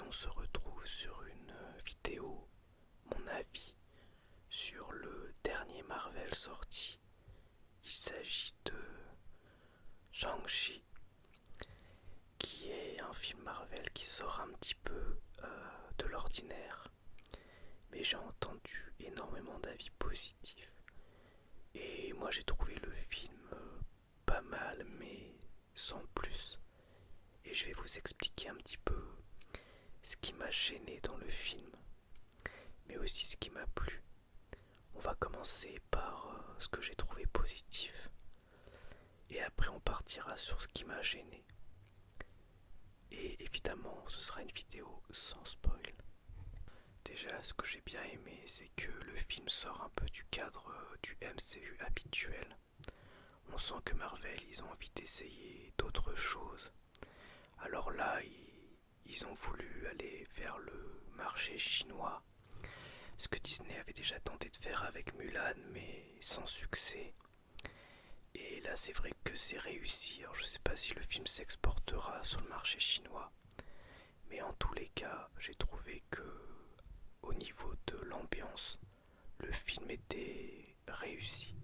on se retrouve sur une vidéo, mon avis sur le dernier Marvel sorti. Il s'agit de Shang-Chi, qui est un film Marvel qui sort un petit peu de l'ordinaire, mais j'ai entendu énormément d'avis positifs. Et moi j'ai trouvé le film pas mal, mais sans plus. Et je vais vous expliquer un petit peu ce qui m'a gêné dans le film, mais aussi ce qui m'a plu. On va commencer par ce que j'ai trouvé positif, et après on partira sur ce qui m'a gêné. Et évidemment, ce sera une vidéo sans spoil. Déjà, ce que j'ai bien aimé, c'est que le film sort un peu du cadre du MCU habituel. On sent que Marvel, ils ont envie d'essayer d'autres choses. Alors là, ils ont voulu aller vers le marché chinois, ce que Disney avait déjà tenté de faire avec Mulan, mais sans succès. Et là, c'est vrai que c'est réussi. Alors, je sais pas si le film s'exportera sur le marché chinois, mais en tous les cas, j'ai trouvé que, au niveau de l'ambiance, le film était réussi.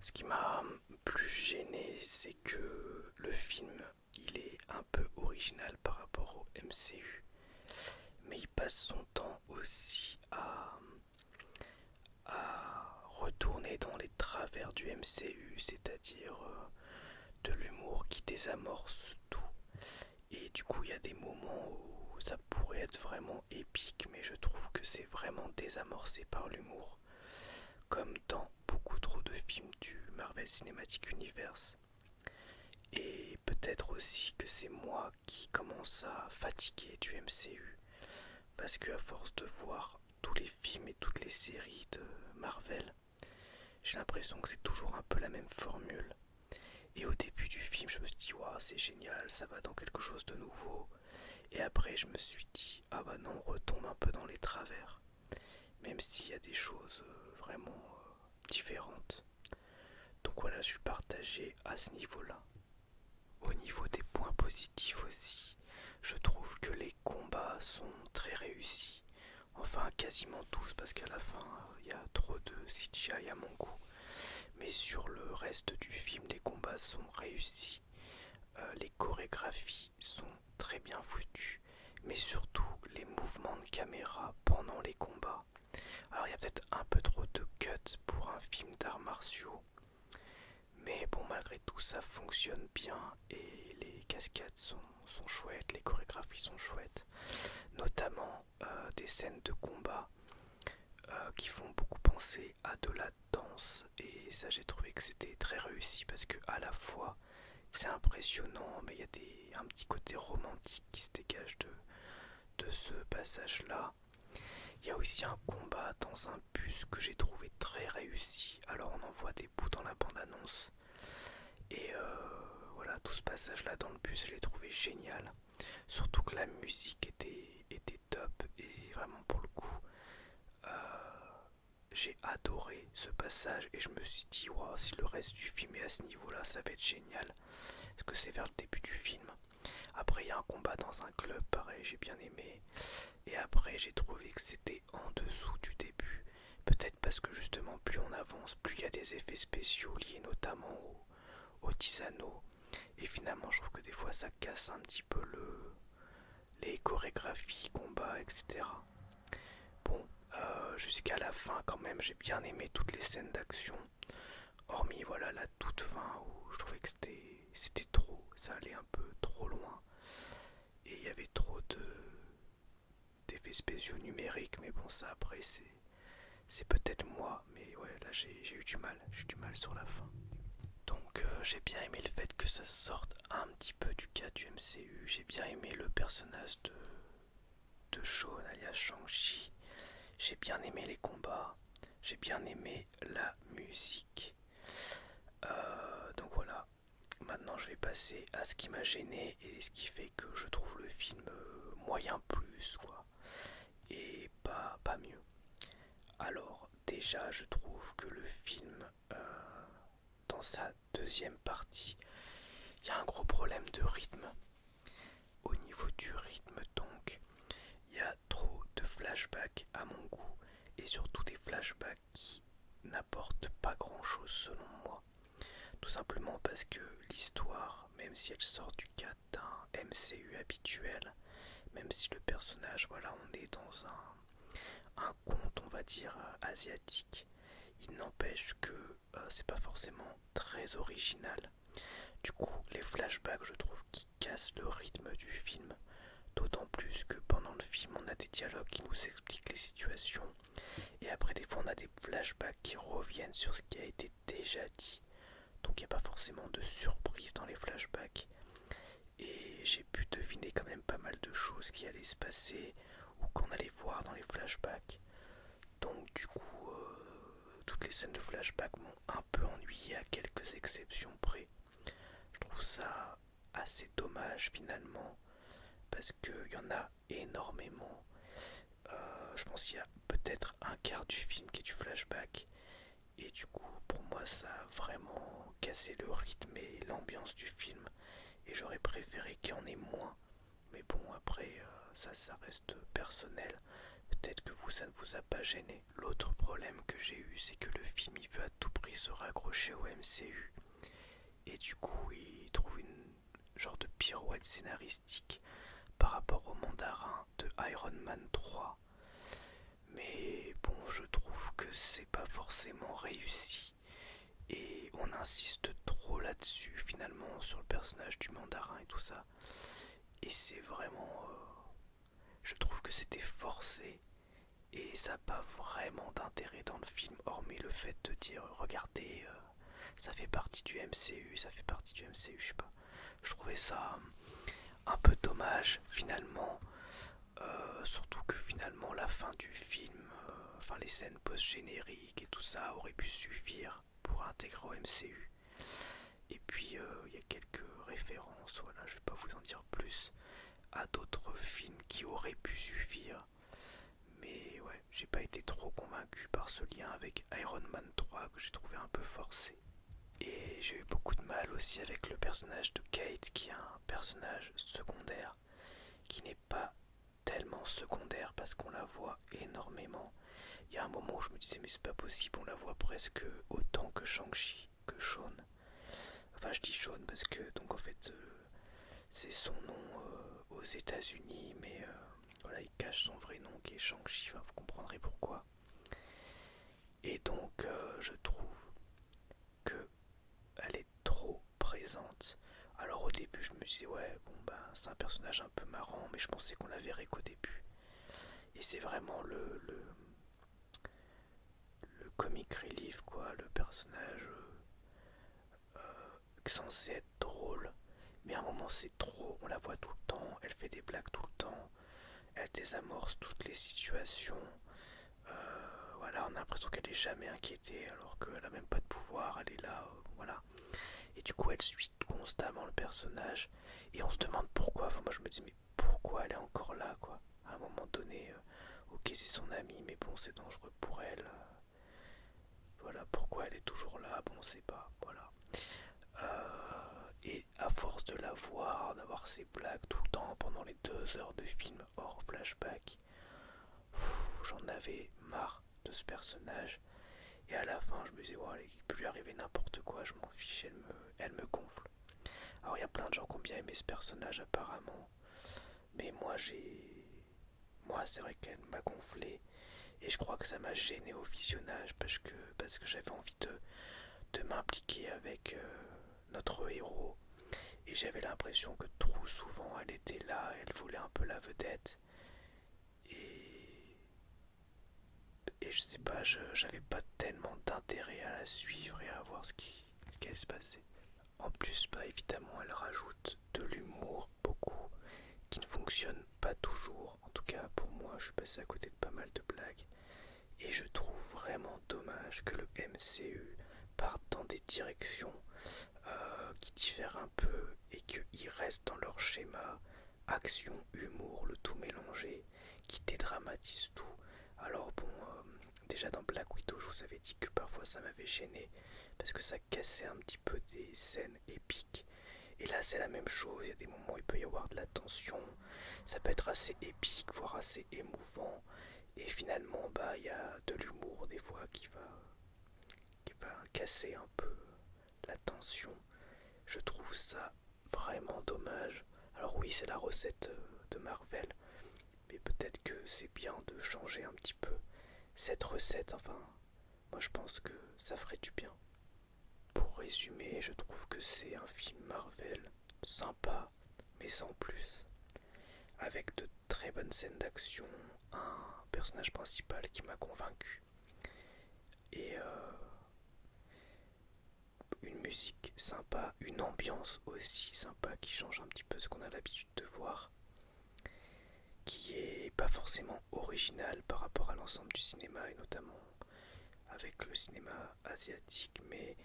Ce qui m'a plus gêné, c'est que le film, il est un peu original par rapport au MCU, mais il passe son temps aussi à retourner dans les travers du MCU, c'est-à-dire de l'humour qui désamorce tout. Et du coup, il y a des moments où ça pourrait être vraiment épique, mais je trouve que c'est vraiment désamorcé par l'humour, comme dans beaucoup trop de films du Marvel Cinematic Universe. Et peut-être aussi que c'est moi qui commence à fatiguer du MCU, parce que à force de voir tous les films et toutes les séries de Marvel, j'ai l'impression que c'est toujours un peu la même formule. Et au début du film, je me suis dit, waouh, c'est génial, ça va dans quelque chose de nouveau. Et après, je me suis dit, ah bah non, on retombe un peu dans les travers. Même s'il y a des choses vraiment différentes. Donc voilà, je suis partagé à ce niveau-là. Au niveau des points positifs aussi, je trouve que les combats sont très réussis. Enfin, quasiment tous, parce qu'à la fin, il y a trop de CGI à mon goût. Mais sur le reste du film, les combats sont réussis. Les chorégraphies sont très bien foutues, mais surtout les mouvements de caméra pendant les combats. Alors il y a peut-être un peu trop de cuts pour un film d'arts martiaux, mais bon, malgré tout ça fonctionne bien et les cascades sont chouettes, les chorégraphies sont chouettes, notamment des scènes de combat qui font beaucoup penser à de la danse, et ça j'ai trouvé que c'était très réussi parce que à la fois c'est impressionnant, mais il y a un petit côté romantique qui se dégage de ce passage-là. Il y a aussi un combat dans un bus que j'ai trouvé très réussi. Alors on en voit des bouts dans la bande-annonce. Et voilà, tout ce passage-là dans le bus, je l'ai trouvé génial. Surtout que la musique était top. Et vraiment pour le coup, j'ai adoré ce passage. Et je me suis dit, wow, si le reste du film est à ce niveau-là, ça va être génial. Parce que c'est vers le début du film. Après, il y a un combat dans un club, pareil, j'ai bien aimé. Et après, j'ai trouvé que c'était en dessous du début. Peut-être parce que justement, plus on avance, plus il y a des effets spéciaux liés notamment au Tisano. Et finalement, je trouve que des fois, ça casse un petit peu les chorégraphies, combats, etc. Bon, jusqu'à la fin, quand même, j'ai bien aimé toutes les scènes d'action. Hormis, voilà, la toute fin où je trouvais que c'était trop. Ça allait un peu trop loin. Et il y avait trop d'effets spéciaux numériques, mais bon, ça après c'est peut-être moi, mais ouais, là j'ai eu du mal, sur la fin. Donc j'ai bien aimé le fait que ça sorte un petit peu du cas du MCU, j'ai bien aimé le personnage de Sean alias Shang-Chi, j'ai bien aimé les combats, j'ai bien aimé la musique. Donc voilà, maintenant je vais passer à ce qui m'a gêné et ce qui fait que je trouve le film moyen plus, quoi, et pas mieux. Alors déjà, je trouve que le film, dans sa deuxième partie, il y a un gros problème de rythme. Au niveau du rythme, donc, flashbacks à mon goût, et surtout des flashbacks qui n'apportent pas grand chose selon moi. Tout simplement parce que l'histoire, même si elle sort du cadre d'un MCU habituel, même si le personnage, voilà, on est dans un conte, on va dire, asiatique, il n'empêche que c'est pas forcément très original. Du coup, les flashbacks, je trouve qu'ils cassent le rythme du film. D'autant plus que pendant le film, on a des dialogues qui nous expliquent les situations. Et après, des fois, on a des flashbacks qui reviennent sur ce qui a été déjà dit. Donc, il n'y a pas forcément de surprise dans les flashbacks. Et j'ai pu deviner quand même pas mal de choses qui allaient se passer ou qu'on allait voir dans les flashbacks. Donc, du coup, toutes les scènes de flashback m'ont un peu ennuyé à quelques exceptions près. Je trouve ça assez dommage finalement parce qu'il y en a énormément. Je pense qu'il y a peut-être un quart du film qui est du flashback. Et du coup, pour moi, ça a vraiment cassé le rythme et l'ambiance du film. Et j'aurais préféré qu'il y en ait moins. Mais bon, après, ça reste personnel. Peut-être que vous, ça ne vous a pas gêné. L'autre problème que j'ai eu, c'est que le film, il veut à tout prix se raccrocher au MCU. Et du coup, il trouve une genre de pirouette scénaristique par rapport au mandarin de Iron Man 3. Mais bon, je trouve que c'est pas forcément réussi. Et on insiste trop là-dessus finalement sur le personnage du mandarin et tout ça. Et c'est vraiment... je trouve que c'était forcé. Et ça n'a pas vraiment d'intérêt dans le film, hormis le fait de dire, regardez, ça fait partie du MCU, ça fait partie du MCU, je sais pas. Je trouvais ça un peu dommage finalement. Surtout que finalement la fin du film, enfin les scènes post-génériques et tout ça aurait pu suffire pour intégrer au MCU. Et puis il y a quelques références, voilà, je vais pas vous en dire plus, à d'autres films qui auraient pu suffire. Mais ouais, j'ai pas été trop convaincu par ce lien avec Iron Man 3 que j'ai trouvé un peu forcé. Et j'ai eu beaucoup de mal aussi avec le personnage de Kate qui est un personnage secondaire qui n'est pas tellement secondaire parce qu'on la voit énormément. Il y a un moment où je me disais mais c'est pas possible, on la voit presque autant que Shang-Chi, que Sean. Enfin je dis Sean parce que donc en fait c'est son nom aux États-Unis, mais voilà il cache son vrai nom qui est Shang-Chi, enfin, vous comprendrez pourquoi. Et donc je trouve que elle est trop présente. Alors au début je me disais ouais bon bah c'est un personnage un peu marrant mais je pensais qu'on la verrait qu'au début. Et c'est vraiment le comic relief quoi, le personnage censé être drôle. Mais à un moment c'est trop, on la voit tout le temps, elle fait des blagues tout le temps, elle désamorce toutes les situations. Voilà, on a l'impression qu'elle est jamais inquiétée alors qu'elle a même pas de pouvoir, elle est là, voilà. Et du coup elle suit constamment le personnage et on se demande pourquoi, enfin moi je me dis mais pourquoi elle est encore là quoi. À un moment donné, ok c'est son amie mais bon c'est dangereux pour elle. Voilà, pourquoi elle est toujours là, bon on sait pas, voilà. Et à force de la voir, d'avoir ses blagues tout le temps pendant les 2 heures de film hors flashback, j'en avais marre de ce personnage. Et à la fin, je me disais, ouais, il peut lui arriver n'importe quoi, je m'en fiche, elle me gonfle. Alors il y a plein de gens qui ont bien aimé ce personnage apparemment, mais moi c'est vrai qu'elle m'a gonflé et je crois que ça m'a gêné au visionnage parce que j'avais envie de m'impliquer avec notre héros et j'avais l'impression que trop souvent elle était là, elle voulait un peu la vedette et, et je sais pas, j'avais pas tellement d'intérêt à la suivre et à voir ce qui allait se passer. En plus, bah évidemment, elle rajoute de l'humour, beaucoup, qui ne fonctionne pas toujours. En tout cas, pour moi, je suis passé à côté de pas mal de blagues. Et je trouve vraiment dommage que le MCU parte dans des directions qui diffèrent un peu et qu'ils restent dans leur schéma action, humour, le tout mélangé, qui dédramatise tout. Alors bon, déjà dans Black Widow, je vous avais dit que parfois ça m'avait gêné parce que ça cassait un petit peu des scènes épiques. Et là c'est la même chose, il y a des moments où il peut y avoir de la tension, ça peut être assez épique, voire assez émouvant. Et finalement, bah, il y a de l'humour des fois qui va casser un peu la tension. Je trouve ça vraiment dommage. Alors oui, c'est la recette de Marvel, mais peut-être que c'est bien de changer un petit peu cette recette. Enfin, moi je pense que ça ferait du bien. Pour résumer, je trouve que c'est un film Marvel sympa, mais sans plus, avec de très bonnes scènes d'action, un personnage principal qui m'a convaincu, et une musique sympa, une ambiance aussi sympa qui change un petit peu ce qu'on a l'habitude de voir, qui est pas forcément original par rapport à l'ensemble du cinéma et notamment avec le cinéma asiatique, mais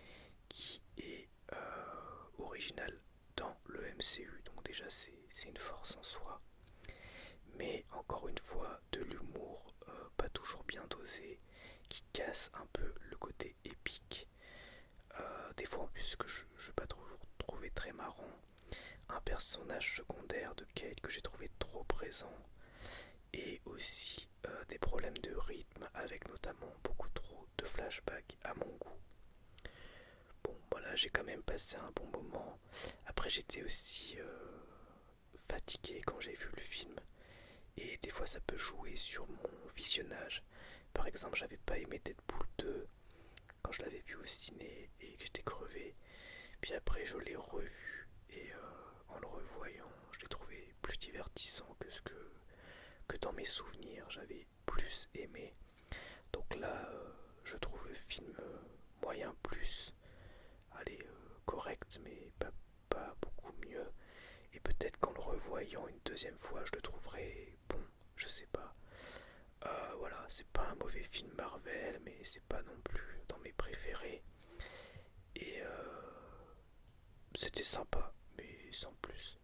qui est original dans le MCU. Donc déjà c'est une force en soi. Mais encore une fois, de l'humour pas toujours bien dosé, qui casse un peu le côté épique. Des fois en plus que je n'ai pas toujours trouvé très marrant. Un personnage secondaire de Kate que j'ai trouvé trop présent. Et aussi des problèmes de rythme avec notamment beaucoup trop de flashbacks à mon goût. Bon voilà, j'ai quand même passé un bon moment. Après j'étais aussi fatigué quand j'ai vu le film. Et des fois ça peut jouer sur mon visionnage. Par exemple, j'avais pas aimé Deadpool 2 quand je l'avais vu au ciné et que j'étais crevé. Puis après je l'ai revu et en le revoyant, je l'ai trouvé plus divertissant que dans mes souvenirs. J'avais plus aimé. Donc là, je trouve le film moyen plus. Allez, correct, mais pas beaucoup mieux. Et peut-être qu'en le revoyant une deuxième fois, je le trouverai bon, je sais pas. Voilà, c'est pas un mauvais film Marvel, mais c'est pas non plus dans mes préférés. Et c'était sympa, mais sans plus.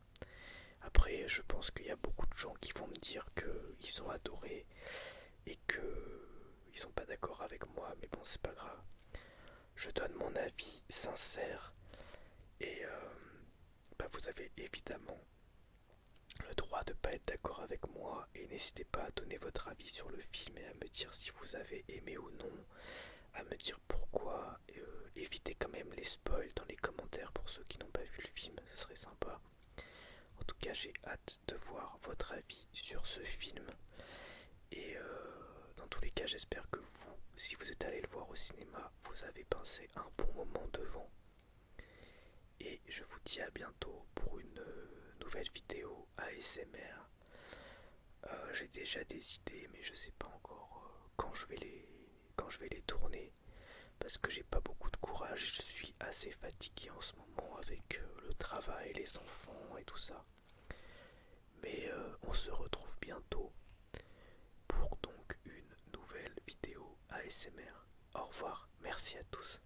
Après, je pense qu'il y a beaucoup de gens qui vont me dire qu'ils ont adoré et qu'ils sont pas d'accord avec moi, mais bon, c'est pas grave. Je donne mon avis sincère et bah, vous avez évidemment le droit de ne pas être d'accord avec moi et n'hésitez pas à donner votre avis sur le film et à me dire si vous avez aimé ou non, à me dire pourquoi. Évitez quand même les spoils dans les commentaires pour ceux qui n'ont pas vu le film, ce serait sympa. En tout cas, j'ai hâte de voir votre avis sur ce film. Et dans tous les cas, j'espère que vous, si vous êtes allé le voir au cinéma, vous avez passé un bon moment devant. Et je vous dis à bientôt pour une nouvelle vidéo ASMR. J'ai déjà des idées, mais je sais pas encore quand je vais les tourner parce que j'ai pas beaucoup de courage et je suis assez fatigué en ce moment avec le travail, les enfants et tout ça. Mais on se retrouve bientôt pour donc une nouvelle vidéo ASMR. Au revoir, merci à tous.